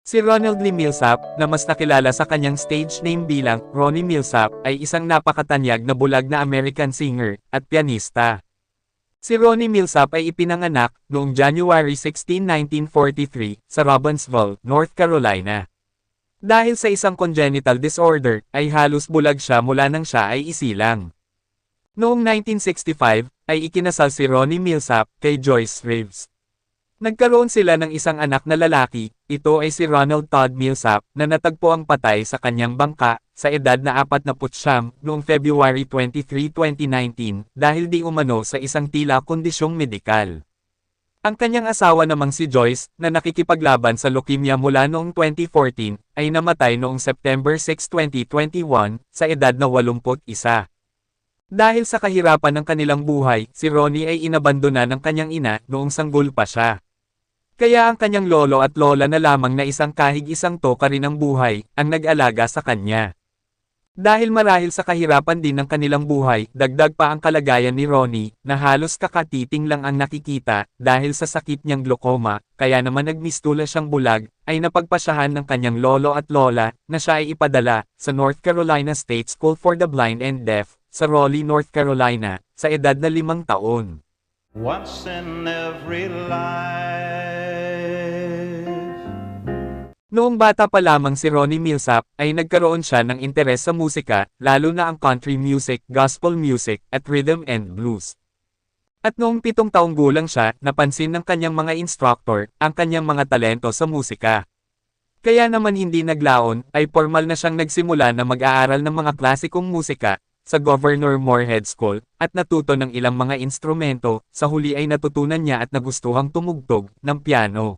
Si Ronald Lee Millsap, na mas nakilala sa kanyang stage name bilang Ronnie Millsap, ay isang napakatanyag na bulag na American singer at pianista. Si Ronnie Millsap ay ipinanganak noong January 16, 1943 sa Robbinsville, North Carolina. Dahil sa isang congenital disorder, ay halos bulag siya mula nang siya ay isilang. Noong 1965, ay ikinasal si Ronnie Millsap kay Joyce Reeves. Nagkaroon sila ng isang anak na lalaki, ito ay si Ronald Todd Millsap, na natagpo ang patay sa kanyang bangka, sa edad na 49 noong February 23, 2019, dahil di umano sa isang tila kondisyong medikal. Ang kanyang asawa namang si Joyce, na nakikipaglaban sa leukemia mula noong 2014, ay namatay noong September 6, 2021, sa edad na 81. Dahil sa kahirapan ng kanilang buhay, si Ronnie ay inabandona ng kanyang ina noong sanggol pa siya. Kaya ang kanyang lolo at lola na lamang na isang kahig isang toka rin ang buhay, ang nag-alaga sa kanya. Dahil marahil sa kahirapan din ng kanilang buhay, dagdag pa ang kalagayan ni Ronnie, na halos kakatiting lang ang nakikita, dahil sa sakit niyang glaucoma, kaya naman nagmistula siyang bulag, ay napagpasyahan ng kanyang lolo at lola, na siya ay ipadala, sa North Carolina State School for the Blind and Deaf, sa Raleigh, North Carolina, sa edad na 5 taon. Once in every life. Noong bata pa lamang si Ronnie Millsap, ay nagkaroon siya ng interes sa musika, lalo na ang country music, gospel music, at rhythm and blues. At noong 7 taong gulang siya, napansin ng kanyang mga instructor, ang kanyang mga talento sa musika. Kaya naman hindi naglaon, ay formal na siyang nagsimula na mag-aaral ng mga klasikong musika, sa Governor Moorhead School, at natuto ng ilang mga instrumento, sa huli ay natutunan niya at nagustuhang tumugtog, ng piano.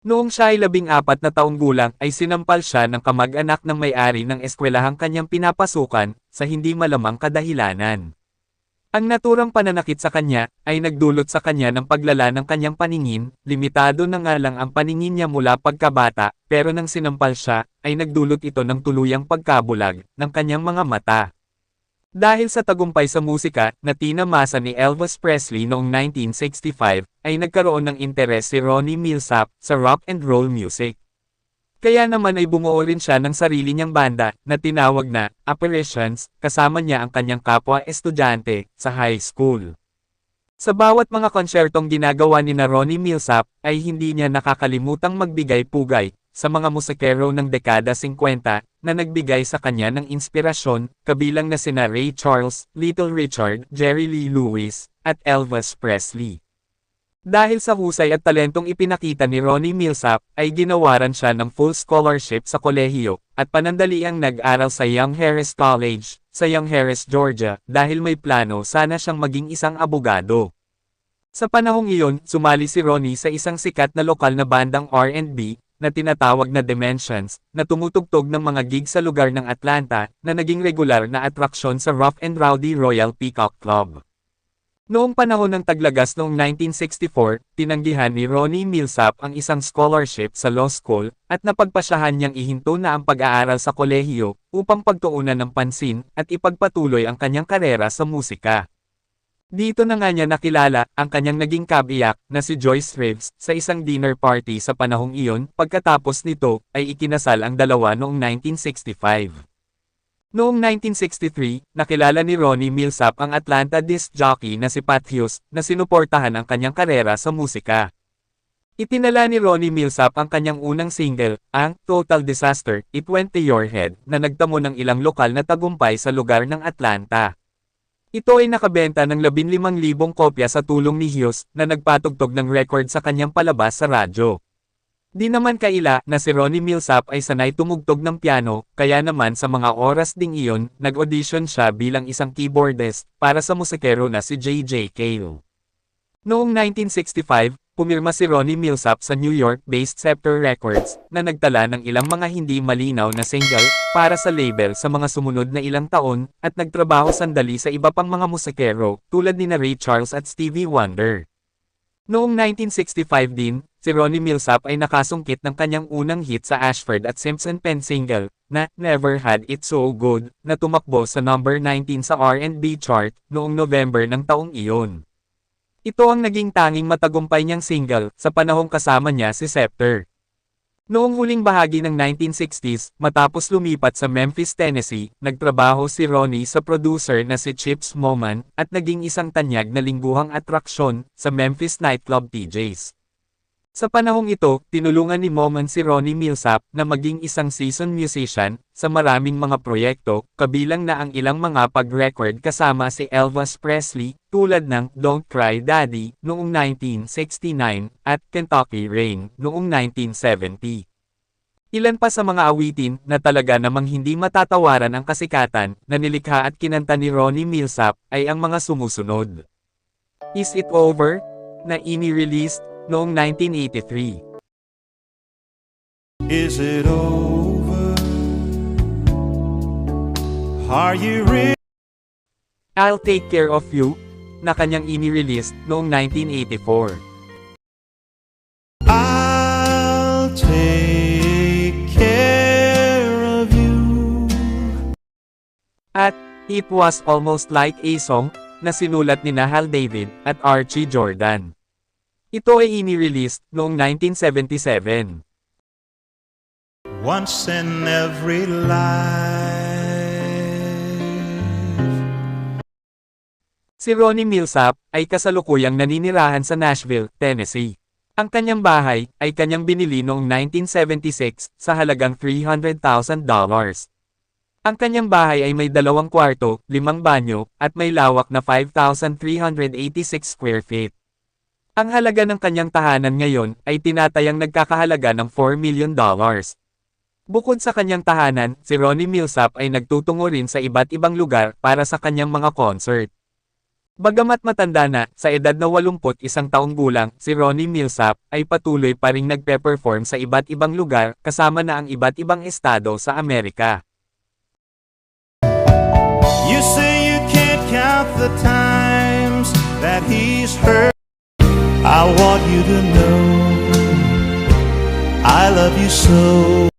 Noong siya ay 14 na taong gulang ay sinampal siya ng kamag-anak ng may-ari ng eskwelahang kanyang pinapasukan, sa hindi malamang kadahilanan. Ang naturang pananakit sa kanya, ay nagdulot sa kanya ng paglala ng kanyang paningin, limitado na nga lang ang paningin niya mula pagkabata, pero nang sinampal siya, ay nagdulot ito ng tuluyang pagkabulag, ng kanyang mga mata. Dahil sa tagumpay sa musika, na tinamasa ni Elvis Presley noong 1965, ay nagkaroon ng interes si Ronnie Millsap, sa rock and roll music. Kaya naman ay bumuo rin siya ng sarili niyang banda, na tinawag na, Apparitions, kasama niya ang kanyang kapwa-estudyante, sa high school. Sa bawat mga konsyertong ginagawa ni na Ronnie Millsap, ay hindi niya nakakalimutang magbigay-pugay, sa mga musikero ng dekada 50, na nagbigay sa kanya ng inspirasyon, kabilang na sina Ray Charles, Little Richard, Jerry Lee Lewis, at Elvis Presley. Dahil sa husay at talentong ipinakita ni Ronnie Millsap, ay ginawaran siya ng full scholarship sa kolehiyo, at panandaliang nag-aral sa Young Harris College, sa Young Harris, Georgia, dahil may plano sana siyang maging isang abogado. Sa panahong iyon, sumali si Ronnie sa isang sikat na lokal na bandang R&B, na tinatawag na Dimensions, na tumutugtog ng mga gig sa lugar ng Atlanta, na naging regular na atraksyon sa Rough and Rowdy Royal Peacock Club. Noong panahon ng taglagas noong 1964, tinanggihan ni Ronnie Millsap ang isang scholarship sa law school, at napagpasyahan niyang ihinto na ang pag-aaral sa kolehiyo, upang pagtuunan ng pansin, at ipagpatuloy ang kanyang karera sa musika. Dito na nga niya nakilala, ang kanyang naging kabiyak, na si Joyce Reeves, sa isang dinner party sa panahong iyon, pagkatapos nito, ay ikinasal ang dalawa noong 1965. Noong 1963, nakilala ni Ronnie Millsap ang Atlanta disc jockey na si Pat Hughes, na sinuportahan ang kanyang karera sa musika. Itinala ni Ronnie Millsap ang kanyang unang single, ang Total Disaster, It Went to Your Head, na nagtamo ng ilang lokal na tagumpay sa lugar ng Atlanta. Ito ay nakabenta ng 15,000 kopya sa tulong ni Hughes, na nagpatugtog ng record sa kanyang palabas sa radyo. Di naman kaila na si Ronnie Millsap ay sanay tumugtog ng piano, kaya naman sa mga oras ding iyon, nag-audition siya bilang isang keyboardist, para sa musikero na si J.J. Cale. Noong 1965, pumirma si Ronnie Millsap sa New York-based Scepter Records, na nagtala ng ilang mga hindi malinaw na single, para sa label sa mga sumunod na ilang taon, at nagtrabaho sandali sa iba pang mga musikero, tulad ni Ray Charles at Stevie Wonder. Noong 1965 din, si Ronnie Millsap ay nakasungkit ng kanyang unang hit sa Ashford at Simpson Pen single, na Never Had It So Good, na tumakbo sa number 19 sa R&B chart, noong November ng taong iyon. Ito ang naging tanging matagumpay niyang single, sa panahong kasama niya si Scepter. Noong huling bahagi ng 1960s, matapos lumipat sa Memphis, Tennessee, nagtrabaho si Ronnie sa producer na si Chips Moman, at naging isang tanyag na lingguhang atraksyon sa Memphis nightclub DJs. Sa panahong ito, tinulungan ni Moman si Ronnie Millsap na maging isang seasoned musician sa maraming mga proyekto, kabilang na ang ilang mga pag-record kasama si Elvis Presley, tulad ng Don't Cry Daddy noong 1969 at Kentucky Rain noong 1970. Ilan pa sa mga awitin na talaga namang hindi matatawaran ang kasikatan na nilikha at kinanta ni Ronnie Millsap ay ang mga sumusunod. Is It Over? Na ini-released noong 1983. Is it over? Are you real? I'll Take Care of You, na kanyang ini-release noong 1984. I'll take care of you. At It Was Almost Like a Song, na sinulat ni Hal David at Archie Jordan. Ito ay ini-release noong 1977. Once in every life. Si Ronnie Millsap ay kasalukuyang naninirahan sa Nashville, Tennessee. Ang kanyang bahay ay kanyang binili noong 1976 sa halagang $300,000. Ang kanyang bahay ay may 2 kwarto, 5 banyo, at may lawak na 5,386 square feet. Ang halaga ng kanyang tahanan ngayon ay tinatayang nagkakahalaga ng $4 million. Bukod sa kanyang tahanan, si Ronnie Millsap ay nagtutungo rin sa iba't ibang lugar para sa kanyang mga concert. Bagamat matanda na, sa edad na 81 taong gulang, si Ronnie Millsap ay patuloy pa ring nagpe-perform sa iba't ibang lugar kasama na ang iba't ibang estado sa Amerika. You say you can't count the times that he's hurt. I want you to know I love you so.